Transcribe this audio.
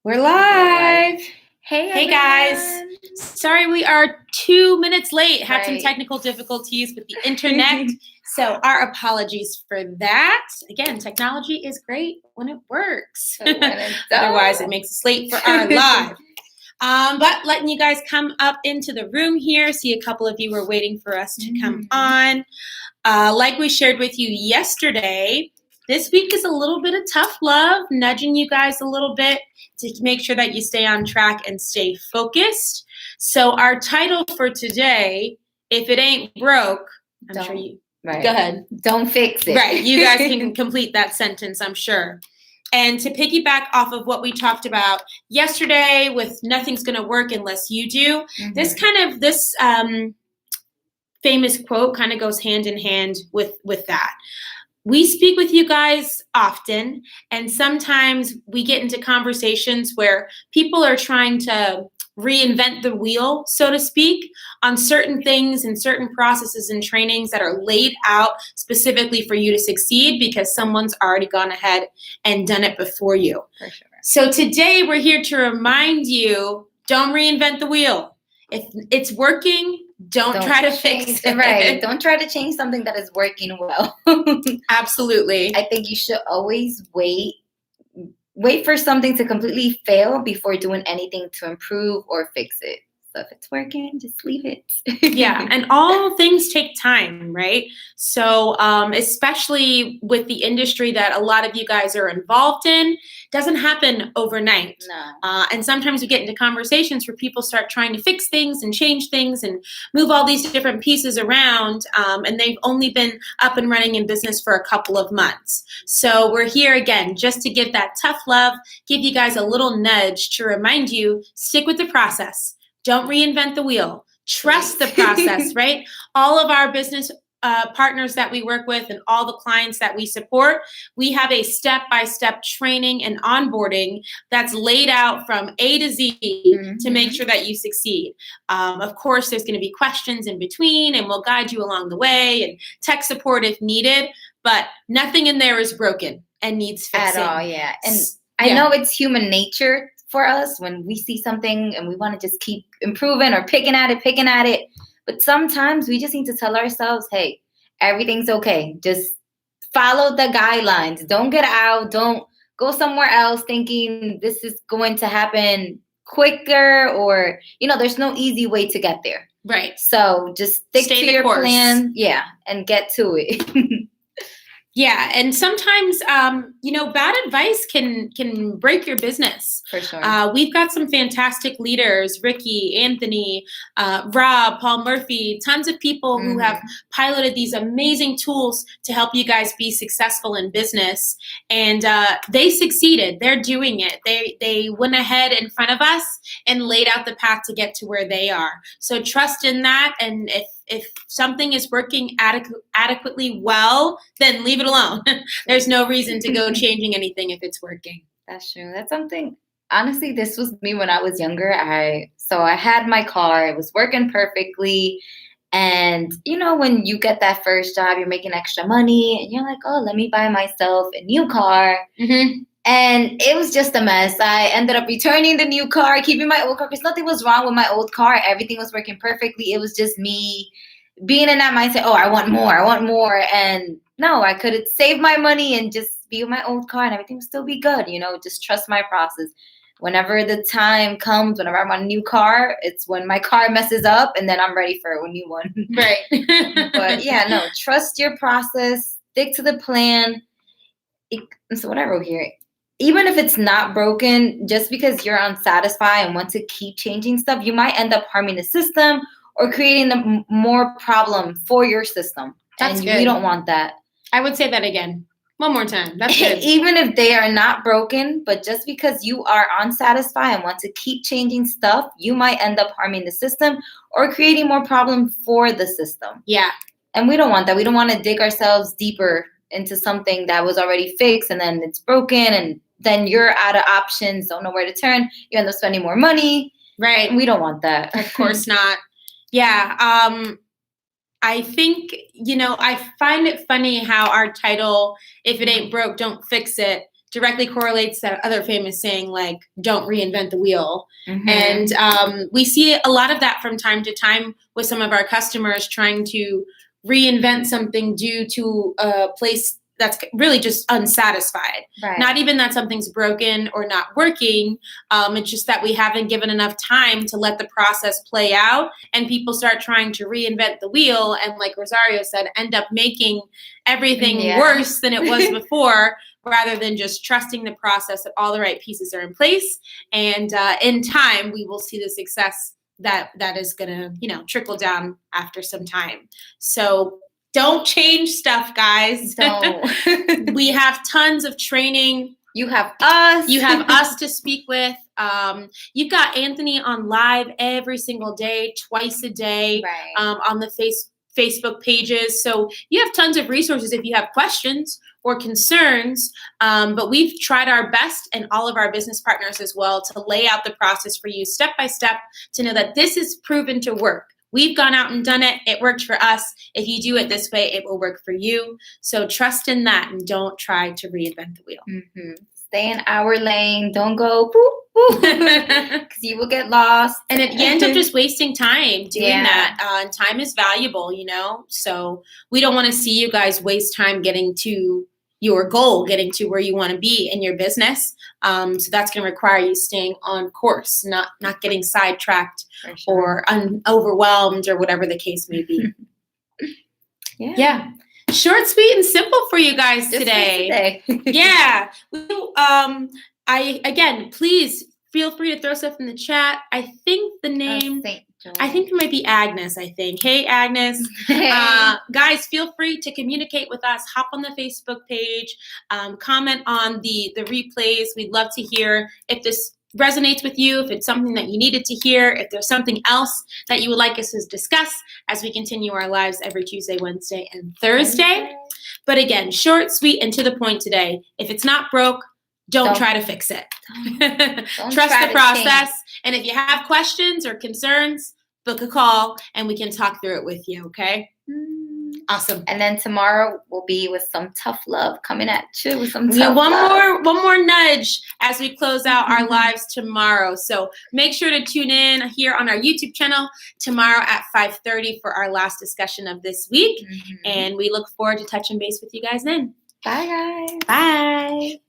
We're live. Hey guys. Sorry we are 2 minutes late. Had some technical difficulties with the internet. So our apologies for that. Again, technology is great when it works. Otherwise, it makes us late for our live. But letting you guys come up into the room here. See, a couple of you were waiting for us to come on. Like we shared with you yesterday, this week is a little bit of tough love, nudging you guys a little bit to make sure that you stay on track and stay focused. So our title for today, if it ain't broke, Go ahead. Don't fix it. Right. You guys can complete that sentence, I'm sure. And to piggyback off of what we talked about yesterday with nothing's going to work unless you do, this famous quote kind of goes hand in hand with that. We speak with you guys often, and sometimes we get into conversations where people are trying to reinvent the wheel, so to speak, on certain things and certain processes and trainings that are laid out specifically for you to succeed because someone's already gone ahead and done it before you. For sure. So today we're here to remind you, don't reinvent the wheel. If it's working, don't try to fix it. Right. Don't try to change something that is working well. Absolutely. I think you should always wait for something to completely fail before doing anything to improve or fix it. So if it's working, just leave it. Yeah, and all things take time, right? So especially with the industry that a lot of you guys are involved in, doesn't happen overnight. No. And sometimes we get into conversations where people start trying to fix things and change things and move all these different pieces around, and they've only been up and running in business for a couple of months. So we're here again just to give that tough love, give you guys a little nudge to remind you, stick with the process. Don't reinvent the wheel. Trust the process, right? All of our business partners that we work with and all the clients that we support, we have a step-by-step training and onboarding that's laid out from A to Z to make sure that you succeed. Of course, there's going to be questions in between, and we'll guide you along the way and tech support if needed, but nothing in there is broken and needs fixing. At all, yeah. And I know it's human nature for us when we see something and we want to just keep improving or picking at it. But sometimes we just need to tell ourselves, hey, everything's okay. Just follow the guidelines. Don't get out. Don't go somewhere else thinking this is going to happen quicker or, there's no easy way to get there. Right. So just stick to your plan. Yeah. And get to it. Yeah, and sometimes, bad advice can break your business. For sure. We've got some fantastic leaders, Ricky, Anthony, Rob, Paul Murphy, tons of people who have piloted these amazing tools to help you guys be successful in business. And they succeeded. They're doing it. They went ahead in front of us and laid out the path to get to where they are. So trust in that, and if something is working adequately well, then leave it alone. There's no reason to go changing anything if it's working. That's true. That's something, honestly, this was me when I was younger. I had my car. It was working perfectly. And, when you get that first job, you're making extra money. And you're like, oh, let me buy myself a new car. And it was just a mess. I ended up returning the new car, keeping my old car, because nothing was wrong with my old car. Everything was working perfectly. It was just me being in that mindset, oh, I want more. And no, I could save my money and just be with my old car and everything would still be good. Just trust my process. Whenever the time comes, whenever I want a new car, it's when my car messes up and then I'm ready for a new one. Right. But yeah, no, trust your process, stick to the plan. So what I wrote here, even if it's not broken, just because you're unsatisfied and want to keep changing stuff, you might end up harming the system or creating more problem for your system. That's good. We don't want that. I would say that again. One more time. That's good. Even if they are not broken, but just because you are unsatisfied and want to keep changing stuff, you might end up harming the system or creating more problem for the system. Yeah. And we don't want that. We don't want to dig ourselves deeper into something that was already fixed and then it's broken and then you're out of options, don't know where to turn. You end up spending more money. Right. And we don't want that. Of course not. Yeah. I think, I find it funny how our title, if it ain't broke, don't fix it, directly correlates to that other famous saying like, don't reinvent the wheel. Mhm. And we see a lot of that from time to time with some of our customers trying to reinvent something due to a place that's really just unsatisfied. Right. Not even that something's broken or not working. It's just that we haven't given enough time to let the process play out, and people start trying to reinvent the wheel. And like Rosario said, end up making everything Yeah. worse than it was before, rather than just trusting the process that all the right pieces are in place. And in time, we will see the success that is going to, trickle down after some time. So don't change stuff, guys. Don't. We have tons of training. You have us. You have us to speak with. You've got Anthony on live every single day, twice a day, Right. on the Facebook pages. So you have tons of resources if you have questions or concerns. But we've tried our best, and all of our business partners as well, to lay out the process for you step by step to know that this is proven to work. We've gone out and done it. It worked for us. If you do it this way, it will work for you. So trust in that and don't try to reinvent the wheel. Mm-hmm. Stay in our lane. Don't go boop, because you will get lost. And you end up just wasting time doing Yeah. that. And time is valuable, So we don't want to see you guys waste time getting to your goal, getting to where you want to be in your business. So that's going to require you staying on course, not getting sidetracked For sure. or overwhelmed or whatever the case may be. Yeah. Short, sweet, and simple for you guys Just today. today. Yeah. Again, please feel free to throw stuff in the chat. I think the name, I think it might be Agnes, I think. Hey, Agnes. Guys, feel free to communicate with us. Hop on the Facebook page. Comment on the replays. We'd love to hear if this resonates with you, if it's something that you needed to hear, if there's something else that you would like us to discuss as we continue our lives every Tuesday, Wednesday, and Thursday. But again, short, sweet, and to the point today. If it's not broke, don't try to fix it. Don't Trust try the to process. And if you have questions or concerns, book a call and we can talk through it with you, okay? Awesome. And then tomorrow we'll be with some tough love coming at you with some Yeah, tough love. one more nudge as we close out our lives tomorrow. So make sure to tune in here on our YouTube channel tomorrow at 5:30 for our last discussion of this week. Mhm. And we look forward to touching base with you guys then. Bye, guys. Bye.